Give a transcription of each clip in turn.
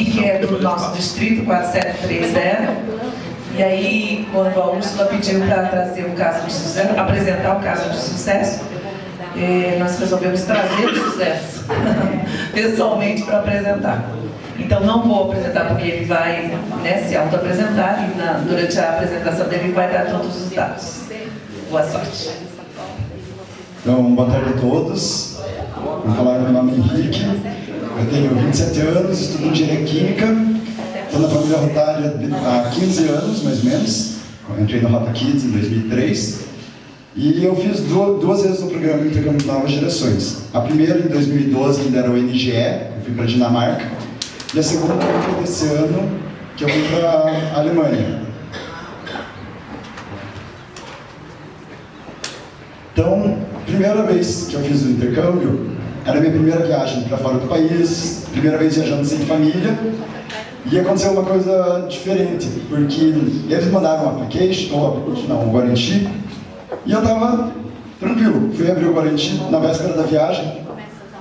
aqui, que é do nosso distrito, 4730. E aí, quando a Úrsula pediu para trazer o caso de sucesso, apresentar o caso de sucesso, nós resolvemos trazer o sucesso pessoalmente para apresentar. Então não vou apresentar porque ele vai, né, se auto-apresentar e durante a apresentação dele vai dar todos os dados. Boa sorte. Então, boa tarde a todos. Vou falar, meu nome é Henrique, eu tenho 27 anos, estudo engenharia química, estou na família Rotária há 15 anos, mais ou menos. Eu entrei no Rota Kids em 2003 e eu fiz duas vezes o programa Intercâmbio de Novas Gerações. A primeira em 2012, ainda era o NGE, eu fui para a Dinamarca, e a segunda foi desse ano, que eu fui para a Alemanha. Então, primeira vez que eu fiz o intercâmbio, era a minha primeira viagem para fora do país, primeira vez viajando sem família, e aconteceu uma coisa diferente, porque eles mandaram um um guarantee, e eu estava tranquilo. Fui abrir o guarantee na véspera da viagem,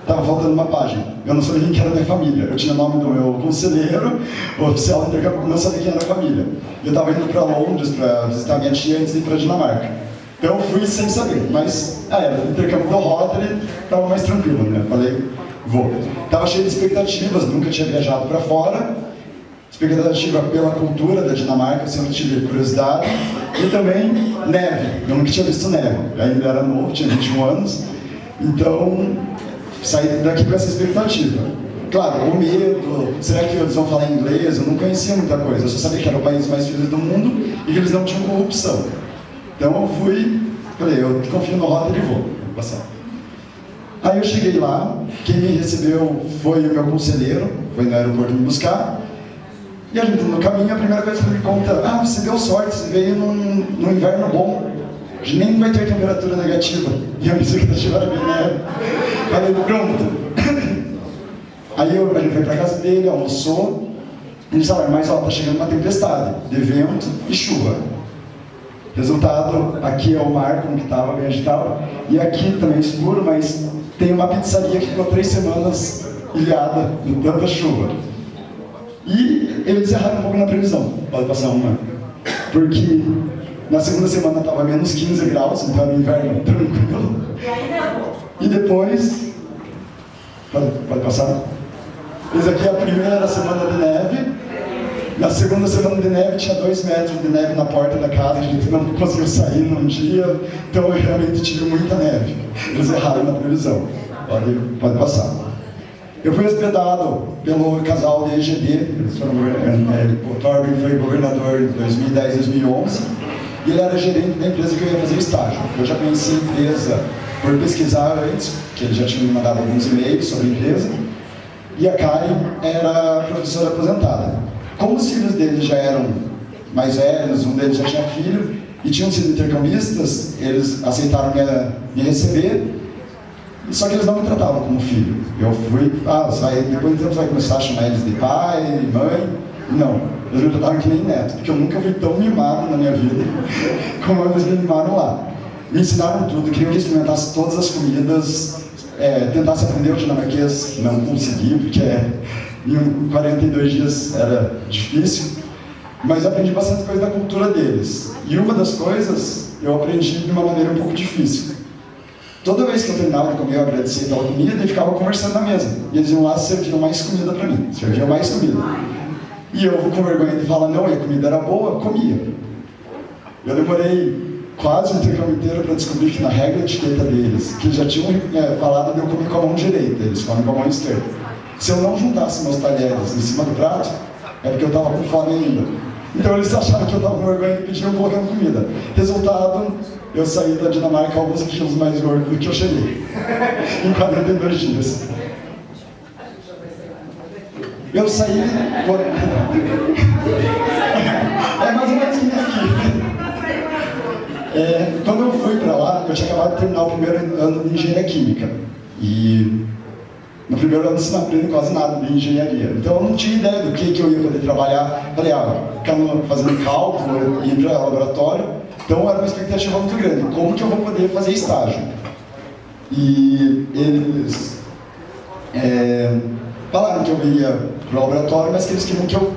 estava faltando uma página. Eu não sabia quem era a minha família. Eu tinha o nome do meu conselheiro, o oficial do intercâmbio, não sabia quem era a família. Eu estava indo para Londres para visitar minha tia antes de ir para a Dinamarca. Então eu fui sem saber, mas era o intercâmbio do Rotary, estava mais tranquilo, né? Falei, vou. Estava cheio de expectativas, nunca tinha viajado para fora. Expectativa pela cultura da Dinamarca, eu sempre tive curiosidade. E também neve, eu nunca tinha visto neve. Eu ainda era novo, tinha 21 anos. Então, saí daqui com essa expectativa. Claro, o medo, será que eles vão falar inglês? Eu não conhecia muita coisa, eu só sabia que era o país mais feliz do mundo e que eles não tinham corrupção. Então eu fui, falei, eu confio no Rotary e vou passar. Aí eu cheguei lá, quem me recebeu foi o meu conselheiro, foi no aeroporto me buscar. E a gente no caminho, a primeira coisa que ele me conta, você deu sorte, você veio num inverno bom. A gente nem vai ter temperatura negativa. E a minha expectativa era bem neve. Falei, pronto. Aí a gente foi para casa dele, almoçou. E ele disse, mas tá chegando uma tempestade, de vento e chuva. Resultado, aqui é o mar, como que estava, bem agitado. E aqui também é escuro, mas tem uma pizzaria que ficou 3 semanas ilhada de tanta chuva. E eles erraram um pouco na previsão, pode passar uma. Porque na segunda semana estava menos 15 graus, então era inverno tranquilo. E depois, pode passar? Essa aqui é a primeira semana de neve. Na segunda semana de neve tinha 2 metros de neve na porta da casa, a gente não conseguiu sair num dia, então eu realmente tive muita neve. Eles erraram na previsão. Pode passar. Eu fui hospedado pelo casal de EGD, eles foram, o Torben foi governador em 2010, 2011, e ele era gerente da empresa que eu ia fazer estágio. Eu já conheci a empresa por pesquisar antes, que ele já tinha me mandado alguns e-mails sobre a empresa, e a Karen era professora aposentada. Como os filhos dele já eram mais velhos, um deles já tinha filho, e tinham sido intercambistas, eles aceitaram me receber, só que eles não me tratavam como filho. Eu fui, depois de tempo você vai começar a chamar eles de pai, mãe. Não, eles me tratavam que nem neto, porque eu nunca fui tão mimado na minha vida como eles me mimaram lá. Me ensinaram tudo, queriam que eu experimentasse todas as comidas, tentasse aprender o dinamarquês, não consegui, porque em 42 dias era difícil, mas eu aprendi bastante coisa da cultura deles. E uma das coisas eu aprendi de uma maneira um pouco difícil. Toda vez que eu terminava de comer, eu agradecia pela comida e ficava conversando na mesa. E eles iam lá e serviam mais comida para mim, serviam mais comida. E eu, com vergonha de falar não, e a comida era boa, comia. Eu demorei quase o intercâmbio inteiro para descobrir que na regra de etiqueta deles, que já tinham falado de eu comer com a mão direita, eles comem com a mão esquerda. Se eu não juntasse meus talheres em cima do prato, é porque eu estava com fome ainda. Então eles acharam que eu estava com vergonha e pediam colocando comida. Resultado, eu saí da Dinamarca alguns quilos mais gordo do que eu cheguei, em 42 dias. Eu saí... É mais ou menos que nem aqui. Quando eu fui para lá, eu tinha acabado de terminar o primeiro ano de engenharia química. E no primeiro ano você não aprende quase nada de engenharia. Então eu não tinha ideia do que eu ia poder trabalhar. Falei, ficando fazendo cálculo, ir para laboratório. Então era uma expectativa muito grande. Como que eu vou poder fazer estágio? E eles falaram que eu ia para o laboratório, mas que eles queriam que eu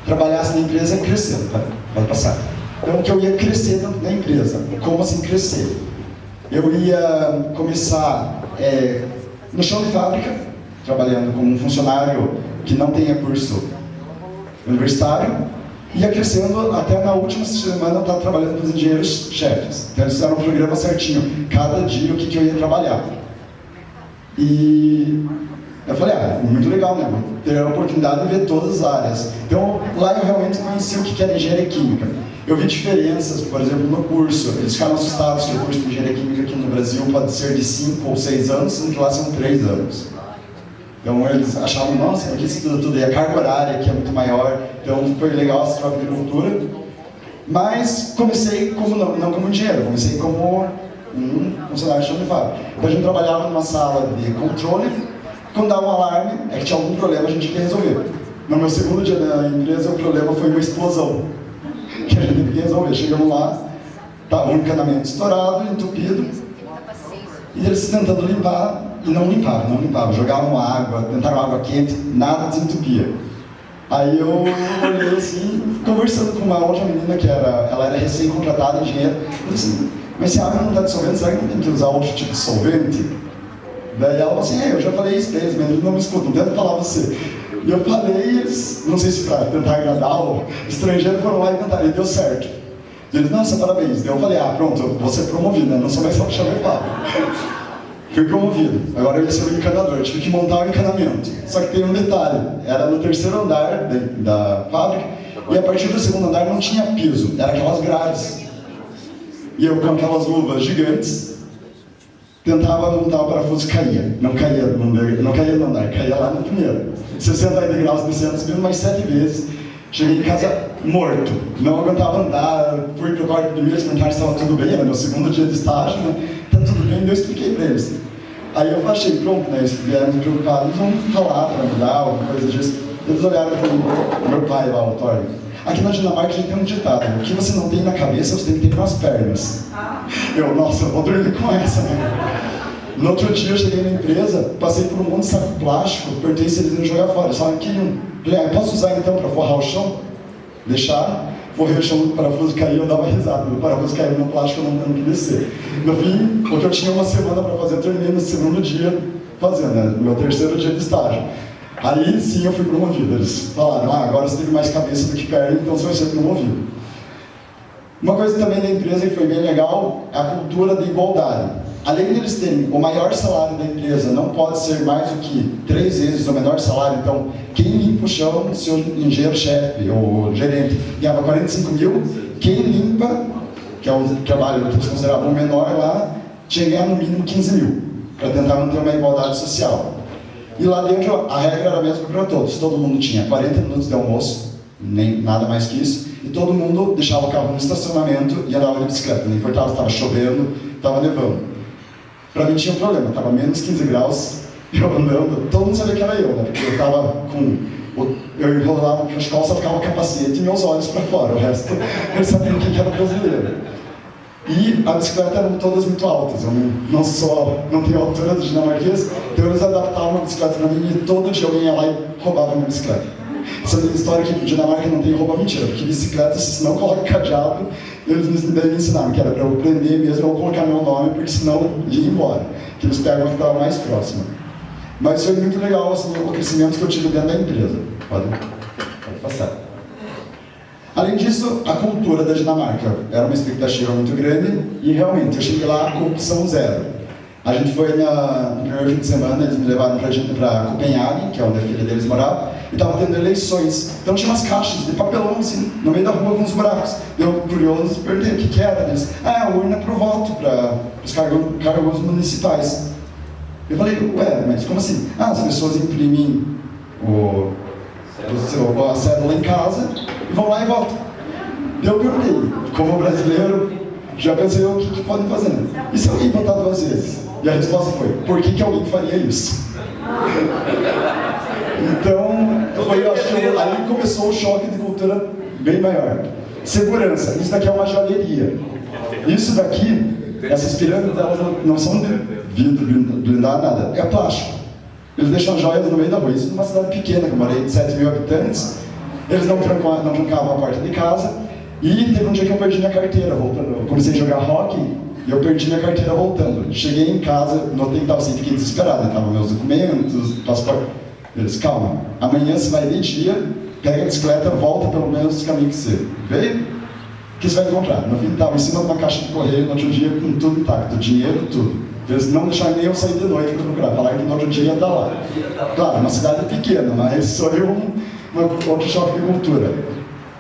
trabalhasse na empresa crescendo, tá? Pode passar. Então, que eu ia crescer na empresa. Como assim crescer? Eu ia começar no chão de fábrica, trabalhando como um funcionário que não tenha curso universitário, ia crescendo até na última semana eu estava trabalhando com os engenheiros-chefes. Então eles fizeram um programa certinho, cada dia o que eu ia trabalhar. E eu falei, muito legal, né? Vou ter a oportunidade de ver todas as áreas. Então lá eu realmente conheci o que era engenharia química. Eu vi diferenças, por exemplo, no curso. Eles ficaram assustados que o curso de engenharia química aqui no Brasil pode ser de 5 ou 6 anos, sendo que lá são 3 anos. Então eles achavam, nossa, porque isso tudo, e a carga horária aqui é muito maior, então foi legal essa troca de cultura. Mas comecei como não como engenheiro, comecei como um funcionário de chão de fábrica. Então a gente trabalhava numa sala de controle, quando dava um alarme, é que tinha algum problema, a gente tinha que resolver. No meu segundo dia na empresa, o problema foi uma explosão, que a gente teve que resolver. Chegamos lá, estava um encanamento estourado, entupido, e eles tentando limpar, e não limpavam. Jogavam água, tentaram água quente, nada desentupia. Aí eu olhei assim, conversando com uma outra menina que ela era recém-contratada, engenheira, eu falei assim, mas se a água não está dissolvendo, será que não tem que usar outro tipo de solvente? Daí ela falou assim, eu já falei isso pra eles, mas eles não me escutam, tenta falar você. E eu falei, eles, não sei se para tentar agradar o estrangeiro, foram lá e tentaram, e deu certo. E eles, nossa, parabéns. Daí eu falei, pronto, eu vou ser promovido, né? Não sou mais só chão de fábrica. Fui promovido. Agora eu ia ser o encanador, tive que montar o encanamento. Só que tem um detalhe, era no terceiro andar da fábrica, e a partir do segundo andar não tinha piso, era aquelas grades. E eu com aquelas luvas gigantes, tentava montar o parafuso e caía. Não caía no andar, caía lá no primeiro. 60 graus descendo, subindo mais 7 vezes. Cheguei em casa morto, não aguentava andar, fui pro quarto de mim, eles perguntaram se estava tudo bem, era meu segundo dia de estágio, né? Tá tudo bem, eu expliquei para eles. Aí eu achei, pronto, né? Eles vieram preocupados, vamos falar para mudar, alguma coisa disso. Eles olharam para o meu pai lá, o Thor. Aqui na Dinamarca a gente tem um ditado, o que você não tem na cabeça, você tem que ter nas pernas. Eu, nossa, eu vou dormir com essa, né? No outro dia eu cheguei na empresa, passei por um monte de saco plástico, perguntei se eles iam jogar fora, só que um. Falei, posso usar então para forrar o chão? Deixaram, forrei o chão do parafuso, caiu, eu dava risada, o parafuso caiu no plástico, eu não quis descer. No fim, porque eu tinha uma semana para fazer, eu terminei no segundo dia fazendo, né? Meu terceiro dia de estágio. Aí sim eu fui promovido, eles falaram, agora você teve mais cabeça do que perna, então você vai ser promovido. Uma coisa também da empresa que foi bem legal é a cultura de igualdade. Além de eles terem o maior salário da empresa, não pode ser mais do que 3 vezes o menor salário. Então, quem limpa o chão, seu engenheiro-chefe ou gerente, ganhava 45 mil. Quem limpa, que é um trabalho que eles consideravam o menor lá, tinha que ganhar no mínimo 15 mil, para tentar manter uma igualdade social. E lá dentro, a regra era a mesma para todos. Todo mundo tinha 40 minutos de almoço, nem nada mais que isso, e todo mundo deixava o carro no estacionamento e andava de bicicleta. Não importava se estava chovendo, estava nevando. Para mim tinha um problema, estava menos 15 graus, eu andando, todo mundo sabia que era eu, né? Porque eu estava eu enrolava as calças, ficava o capacete e meus olhos para fora, o resto eles sabiam que era brasileiro. E a bicicleta eram todas muito altas, eu não tenho a altura do dinamarquês, então eles adaptavam uma bicicleta para mim e todo dia alguém ia lá e roubava a minha bicicleta. Essa história que no Dinamarca não tem rouba mentira, porque bicicleta, se não coloca cadeado, eles me ensinaram que era para eu prender mesmo ou colocar meu nome, porque senão ia embora, que eles pegam a que estava mais próxima. Mas foi muito legal assim, o crescimento que eu tive dentro da empresa. Pode passar. Além disso, a cultura da Dinamarca era uma expectativa muito grande e realmente eu cheguei lá com opção zero. A gente foi no primeiro fim de semana, eles me levaram para Copenhague, que é onde a filha deles morava, e estava tendo eleições. Então tinha umas caixas de papelão assim, no meio da rua com uns buracos. Eu, curioso, perguntei o que era. Eles, a urna para o voto, para os cargos municipais. Eu falei, mas como assim? As pessoas imprimem a cédula em casa e vão lá e votam. Eu perguntei, como brasileiro, já pensei o que podem fazer. E se alguém votar 2 vezes? E a resposta foi, por que alguém faria isso? Então, eu acho que aí começou o choque de cultura bem maior. Segurança, isso daqui é uma joalheria. Isso daqui, essas pirâmides, elas não são de vidro, blindado, nada, é plástico. Eles deixam joias no meio da rua. Isso numa cidade pequena, que eu morei de 7 mil habitantes. Eles não trancavam a porta de casa. E teve um dia que eu perdi minha carteira voltando. Eu comecei a jogar hockey e eu perdi minha carteira voltando. Cheguei em casa, notei que estava assim, fiquei desesperado. Estavam meus documentos, passaporte. Eles, calma, amanhã você vai de dia, pega a bicicleta, volta pelo menos os caminhos que você veio, que você vai encontrar. No fim, estava em cima de uma caixa de correio no outro dia com tudo intacto, dinheiro, tudo. Eles não deixaram nem eu sair de noite para procurar, falaram que no outro dia ia estar lá. Claro, uma cidade pequena, mas foi outro choque de cultura.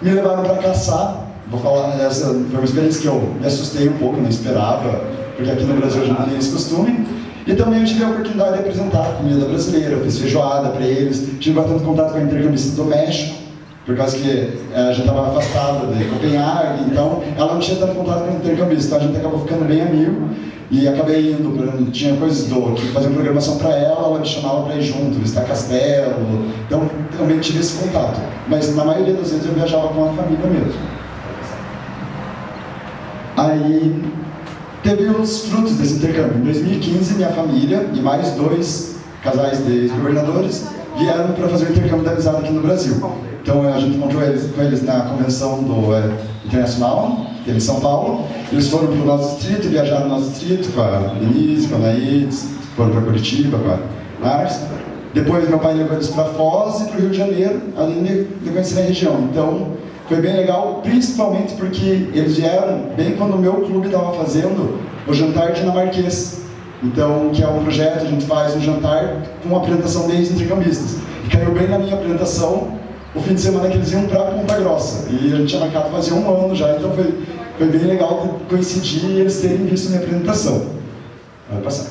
Me levaram para caçar, vou falar, essa foi uma experiência que eu me assustei um pouco, não esperava, porque aqui no Brasil a gente não tem esse costume. E também eu tive a oportunidade de apresentar a comida brasileira, eu fiz feijoada para eles, tive bastante contato com a intercambista do México, por causa que a gente estava afastado de Copenhague, então ela não tinha tanto contato com o intercambista, então a gente acabou ficando bem amigo. E acabei indo, tinha coisas que faziam programação para ela me chamava para ir junto, visitar castelo, então também tive esse contato. Mas na maioria das vezes eu viajava com a família mesmo. Aí teve os frutos desse intercâmbio. Em 2015, minha família e mais 2 casais de governadores vieram para fazer o intercâmbio da amizade aqui no Brasil. Então a gente encontrou com eles na convenção internacional, que é em São Paulo. Eles foram para o nosso distrito, viajaram no nosso distrito com a Denise, com a Naídes, foram para Curitiba, com a Márcia. Depois meu pai levou eles para Foz e para o Rio de Janeiro, além de conhecer a região. Então foi bem legal, principalmente porque eles vieram bem quando o meu clube estava fazendo o jantar dinamarquês. Então, que é um projeto, a gente faz um jantar com uma apresentação de ex-intercambistas. E caiu bem na minha apresentação o fim de semana que eles iam para Ponta Grossa. E a gente tinha marcado fazia 1 ano já, então foi bem legal coincidir e eles terem visto minha apresentação. Vai passar.